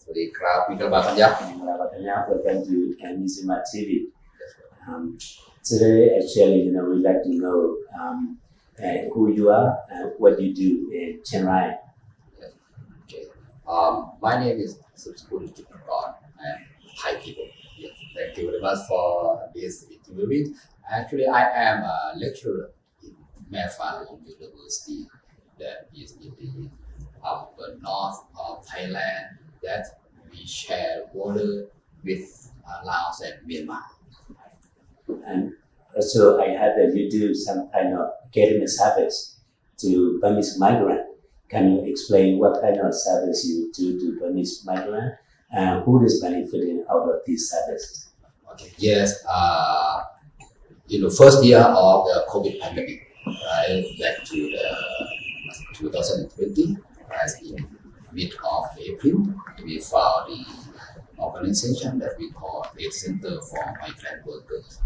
สวัสดีครับมิตรบากันยักษ์ Welcome to MizzimaTV. Today, actually, we'd like to know who you are and what you do in Chiang Rai. Okay. My name is Suebsakun Kidnukorn. I am Thai people. Yes. Thank you very much for this interview. Actually, I am a lecturer in Suebsakun University that is in the upper north of Thailand that we share border with Laos and Myanmar. And also, I heard that you do some kind of academic service to Burmese migrant. Can you explain what kind of service you do to Burmese migrant and who is benefiting out of these services? Okay. Yes. In the first year of the COVID pandemic, right, back to the 2020, as in mid of April, we found the organization that we call Aid Center for Migrant Workers.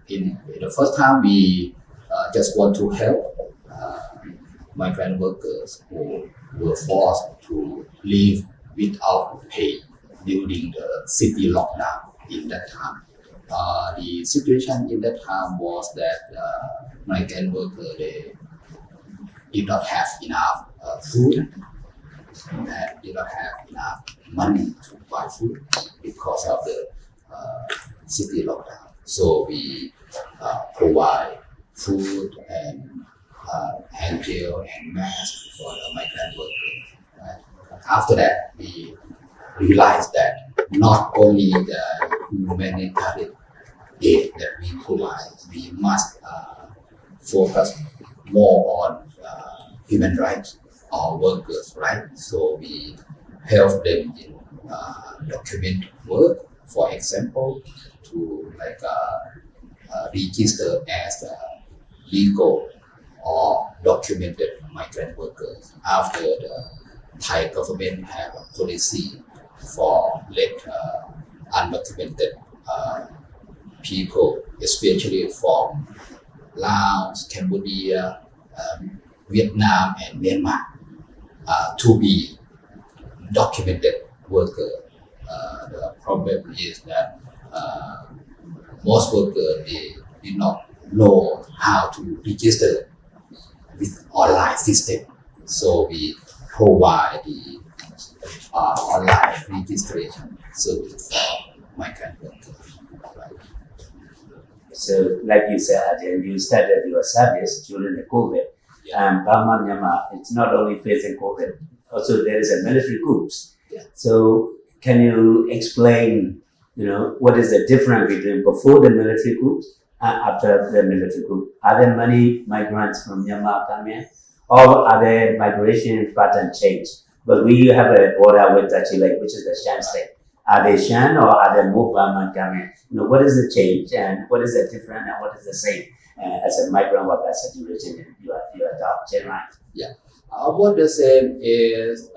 In the first time, we just want to help migrant workers who were forced to leave without pay during the city lockdown in that time. The situation in that time was that migrant workers they did not have enough food and did not have enough money to buy food because of the city lockdown. So we provide food and hand gel and mask for the migrant workers. Right? After that, we realized that not only the humanitarian aid that we provide, we must focus more on human rights or workers' rights. So we help them in document work, for example, to register as legal or documented migrant workers. After the Thai government have a policy for let undocumented people, especially from Laos, Cambodia, Vietnam, and Myanmar, to be documented worker. The problem is that most workers they did not know how to register with online system. So we provide the online registration service for migrant workers. Right. So, like you said, you started your service during the COVID. Burma, Myanmar, it's not only facing COVID, also there is a military coups. Yeah. So, can you explain, what is the difference between before the military coups and after the military coup? Are there many migrants from Myanmar coming, or are there migration pattern change? But we have a border with Chile, which is the Shan state. Are they Shan or are there more Burman coming? What is the change and what is the difference and what is the same as a migrant worker situation in your town, Chiang Rai? Yeah. What the same is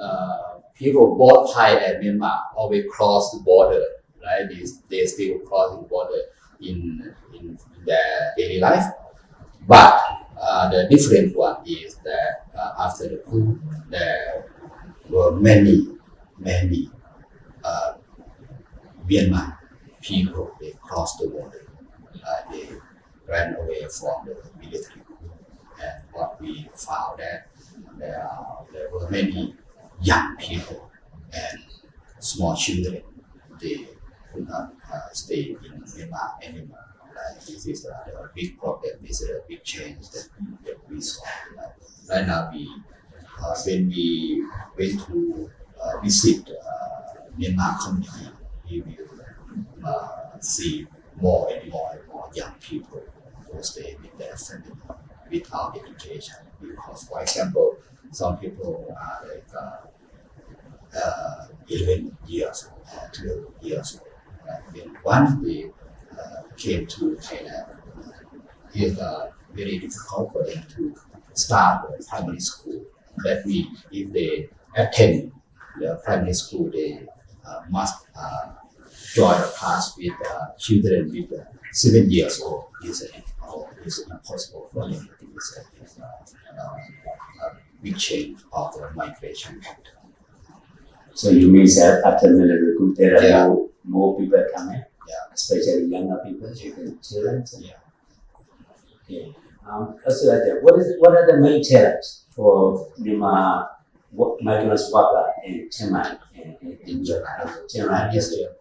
people both Thai and Myanmar always cross the border, right? They still crossing the border in their daily life. But the different one is that after the coup, there were many Myanmar people, they crossed the border. They ran away from the military coup. And what we found that there were many young people and small children. They could not stay in Myanmar anymore. This is a big problem. This is a big change that we saw. Right now, when we went to visit Myanmar community, we will see more and more young people who stay with their family without education. Because, for example, some people are 11 years old or 12 years old. When once they came to Thailand, it's very difficult for them to start primary school. That means if they attend the primary school, they must join a class with children with 7 years old. It's impossible for them. It's a big change of the migration pattern. So you mean that after military coup, there are Yeah. more people coming, Yeah. especially younger people, children. Yeah. Okay. Also, what are the main challenges for Myanmar migrants worker in Chiang In general. Chiang Rai Yes, district?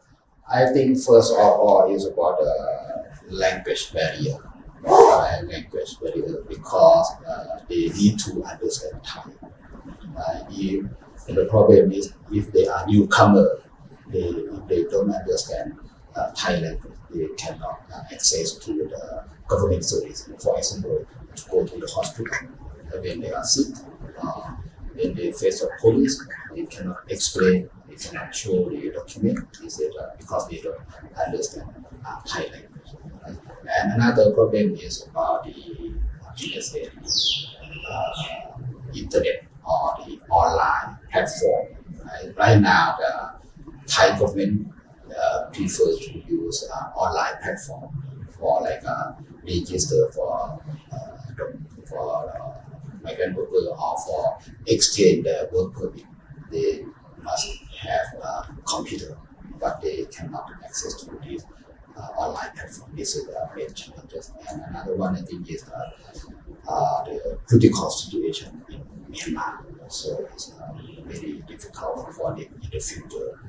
I think first of all is about the language barrier. Language barrier because they need to understand Thai. If the problem is if they are newcomer, if they don't understand Thai language, they cannot access to the government service. For example, to go to the hospital when they are sick, when they face the police, they cannot explain, they cannot show the document, because they don't understand Thai language. Right? And another problem is about the internet or the online platform. Right now, the Thai government prefers to use online platform for register for migrant worker or for extend their work permit. They must have a computer, but they cannot access to this online platform. This is the main challenges. And another one I think is the political situation in Myanmar. So it's very difficult for them in the future.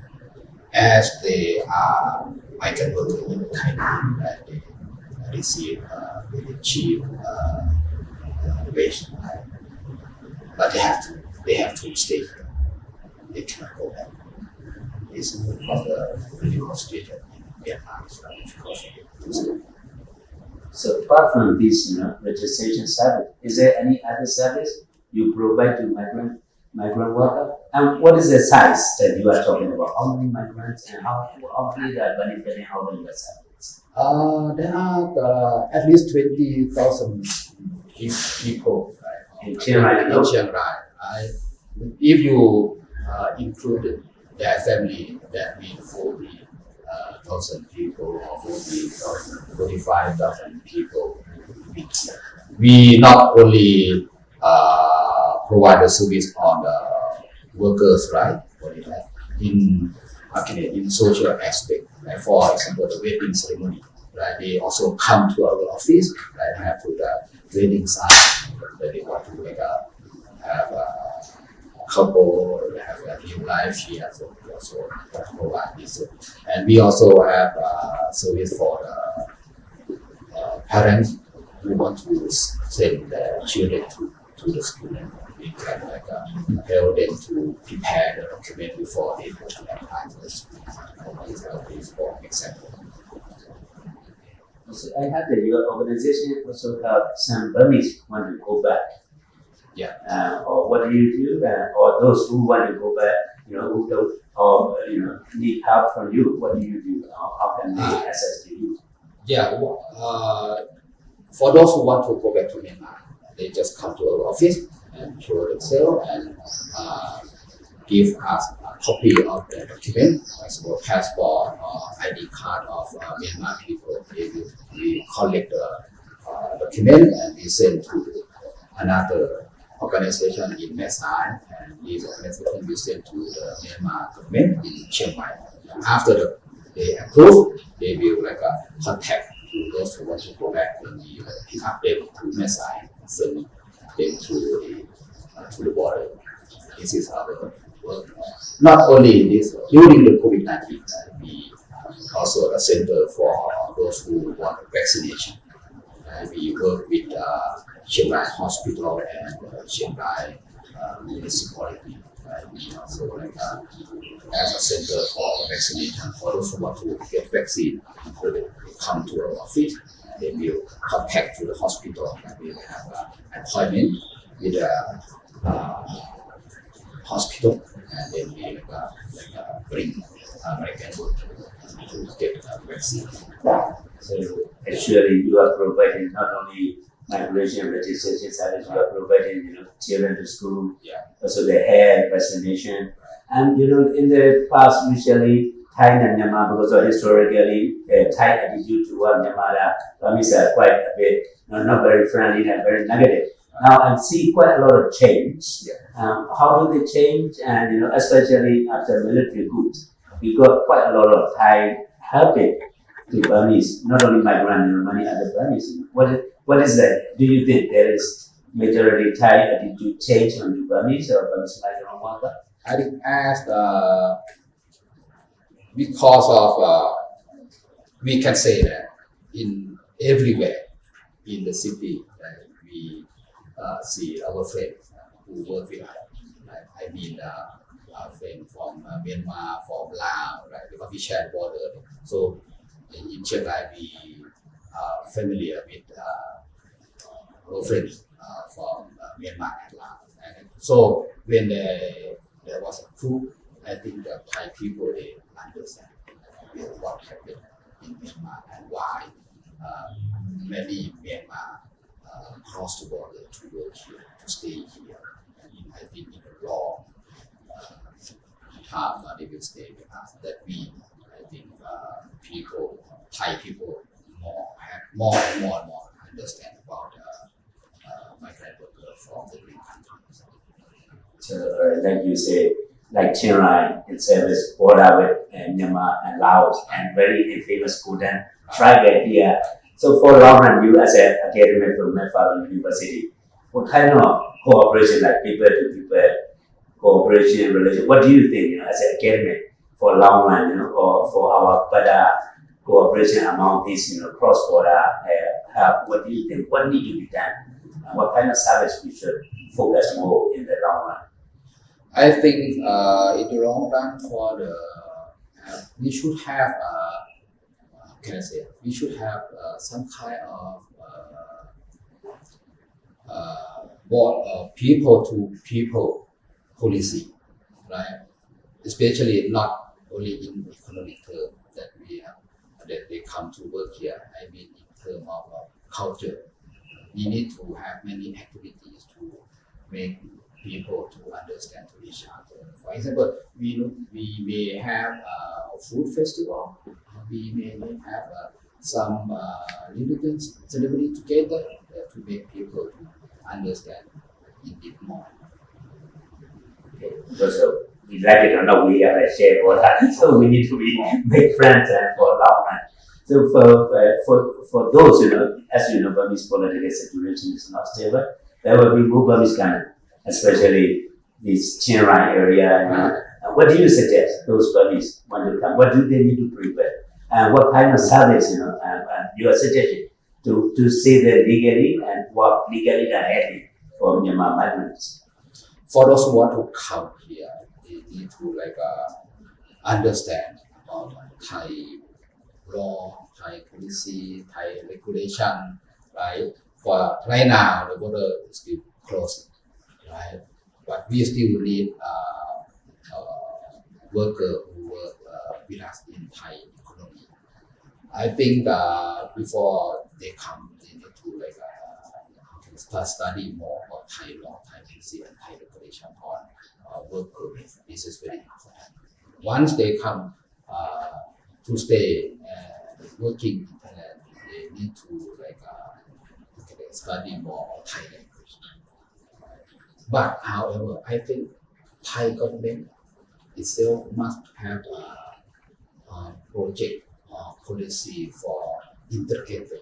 As they are migrant workers in Thailand, they receive very cheap wage, but they have to stay here. They cannot go back. This is because the political situation in Myanmar is very difficult for them to stay. So apart from this, registration service, is there any other service you provide to migrant worker? And what is the size that you are talking about? How many migrants and how many are benefiting out of your service? There are at least 20,000 people In Chiang Rai, in Chiang Rai. If you include their family, that means 40,000 people or 45,000 people. We not only provide the service on the workers, right? In social aspect, like for example, the wedding ceremony, right? They also come to our office, right? Have to the wedding sign that they want to have a couple, have a new life here, so we also provide this. And we also have service for the parents who want to send their children to the school. We can help them to prepare the document before they go to apply for the school. This for example. So I heard that your organization also help some Burmese want to go back. Yeah. Or what do you do? Or those who want to go back, who don't, or need help from you, what do you do? How can they access to you? Yeah. For those who want to go back to Myanmar, they just come to our office and show themselves and give us a copy of the document, like example, passport or ID card of Myanmar people. We collect the document and we send to another organization in Mesai, and this organization we send to the Myanmar government in Chiang Mai. After they approve, they will contact to those who want to go back, and we pick up them to Mesai, send them to the border. This is our work. Not only this, during the COVID-19, we also a center for those who want vaccination. We work with Chiang Rai Hospital and Chiang Rai municipality. We also as a center for vaccination for those who want to get vaccine. They come to our office. They will contact to the hospital. We will have an appointment with the hospital, and then we bring American worker to get vaccine. So actually, you are providing not only migration registration service, you are providing children to school, also the hair vaccination, and in the past usually Thai and Myanmar, because historically Thai attitude toward Myanmar, Burmese are quite a bit not very friendly and very negative. Now I see quite a lot of change. Yeah. How do they change? And especially after military coups, we got quite a lot of Thai helping to Burmese, not only migrant, many other Burmese. What is that? Do you think there is majority Thai attitude change on the Burmese or Burmese migrant worker? I think as because of we can say that in everywhere in the city that we see our friends who work with us. Right? I mean, our friends from Myanmar, from Laos, right? Because we share border. So in Chiang Rai, we are familiar with our friends from Myanmar and Laos. And so when there was a coup, I think the Thai people they understand what happened in Myanmar and why many Myanmar cross the border to work here, to stay here. And I think in the long time they will stay with us. That we, I think, Thai people have more and more understand about migrant workers from the green countries. So, like you say, like Chiang Rai itself is border with Myanmar and Laos and very famous Bhutan tribe here. So for long run, you as an academic from Mayflower University, what kind of cooperation, like people to people cooperation, relation, what do you think, as an academic for long run, or for our better cooperation among these, cross-border help? What do you think? What needs to be done? And what kind of service we should focus more in the long run? I think in the long run for the we should have we should have some kind of people to people policy, right? Especially not only in economic terms that we have that they come to work here. I mean in terms of culture, we need to have many activities to make people to understand to each other. For example, we may have a food festival. We may have some religion ceremony together to make people to understand it bit more. Okay. Because we like it or not, we are a shared border, so we need to make friends for long run. So for those, as you know, Burmese political situation is not stable. There will be more Burmese coming, especially this Chiang Rai area. What do you suggest those Burmese want to come? What do they need to prepare? And what kind of service, you are suggesting to stay there legally and work legally directly for Myanmar migrants? For those who want to come here, they need to understand about Thai law, Thai policy, Thai regulation, right? For right now, the border is still closed, right? But we still need workers who work with us in Thai economy. I think before they come, they need to start studying more about Thai law, Thai policy, and Thai regulation on work permit. This is very important. Once they come to stay working in Thailand, they need to study more on Thai language. But however, I think Thai government itself must have a project or policy for integrated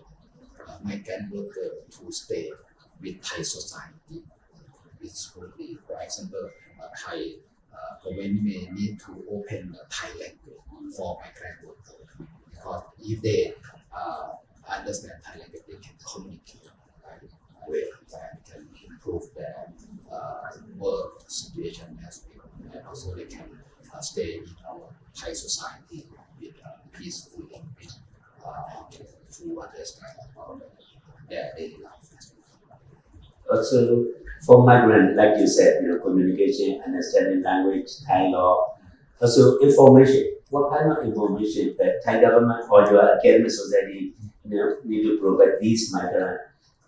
migrant workers to stay with Thai society. Which would be, for example, Thai government may need to open a Thai language for migrant workers, because if they understand Thai language, they can communicate well and can improve their work situation as well, and also they can stay in our Thai society with peacefully, with full understanding about their daily life. Also, for migrants, like you said, communication, understanding language, Thai law, also information. What kind of information that Thai government or your academic society need to provide these migrant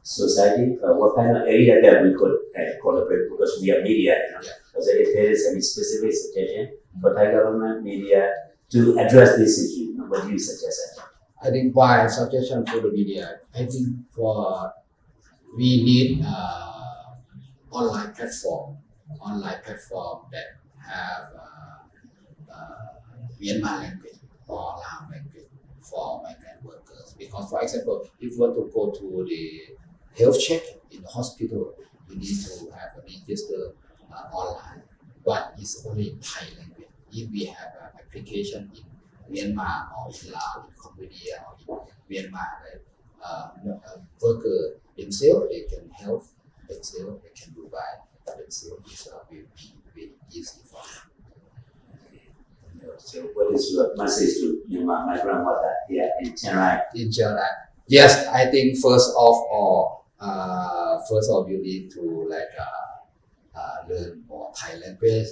society? What kind of area that we could collaborate, because we are media. So if there is any specific suggestion for Thai government, media to address this issue, what do you suggest? I think by suggestion for the media, I think we need online platform that have Myanmar language or Lao language for migrant workers. Because, for example, if you want to go to the health check in the hospital, you need to have a register online, but it's only in Thai language. If we have an application in Myanmar or in Laos, in Cambodia or in Myanmar, worker themselves, they can help themselves, they can do by themselves. It's will be very easy for them. So what is your message to Myanmar migrant worker here in Chiang Rai? In Chiang Rai, yes, I think first of all, you need to learn more Thai language,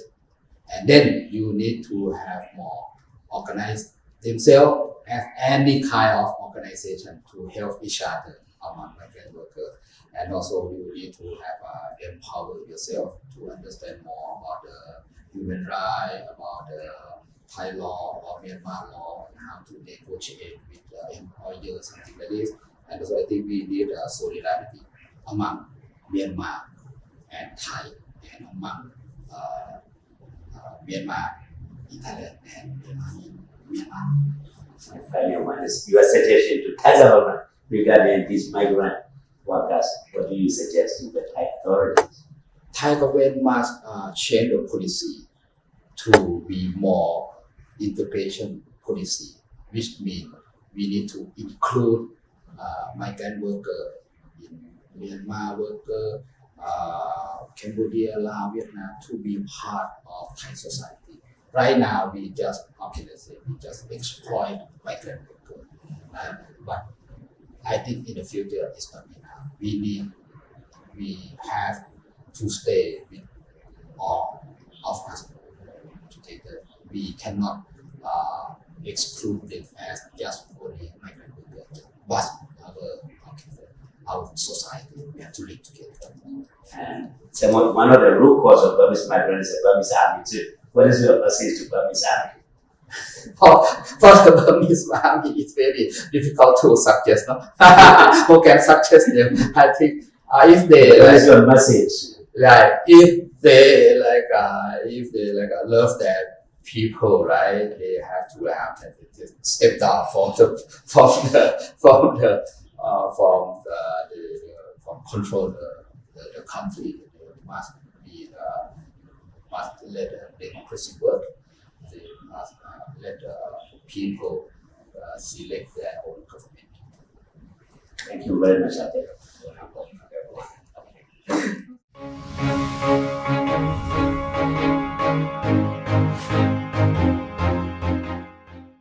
and then you need to have more organized themselves as any kind of organization to help each other among migrant workers. And also you need to have empower yourself to understand more about the human rights, about the Thai law or Myanmar law, and how to negotiate with employers, something like this. And also I think we need solidarity among Myanmar and Thai, and among Myanmar in Thailand and Myanmar in Myanmar. My final one is your suggestion to Thai government regarding these migrant workers. What do you suggest to the Thai authorities? Thai government must change the policy to be more integration policy, which means we need to include migrant worker in Myanmar worker, Cambodia, Laos, Vietnam to be part of Thai society. Right now, we just exploit migrant workers. But I think in the future it's not enough. We have to stay with all of us together. We cannot exclude them as just only migrant workers, but our society. We have to live together. And one of the root cause of Burmese migrants is the Burmese army too. What is your message to Burmese army? For the Burmese army, it's very difficult to suggest. No? Who can suggest them? I think if they what is your message? If they love their people, right? They have to step down from control the country. They must let the democracy work. They must let the people select their own government. Thank you very much, Ate.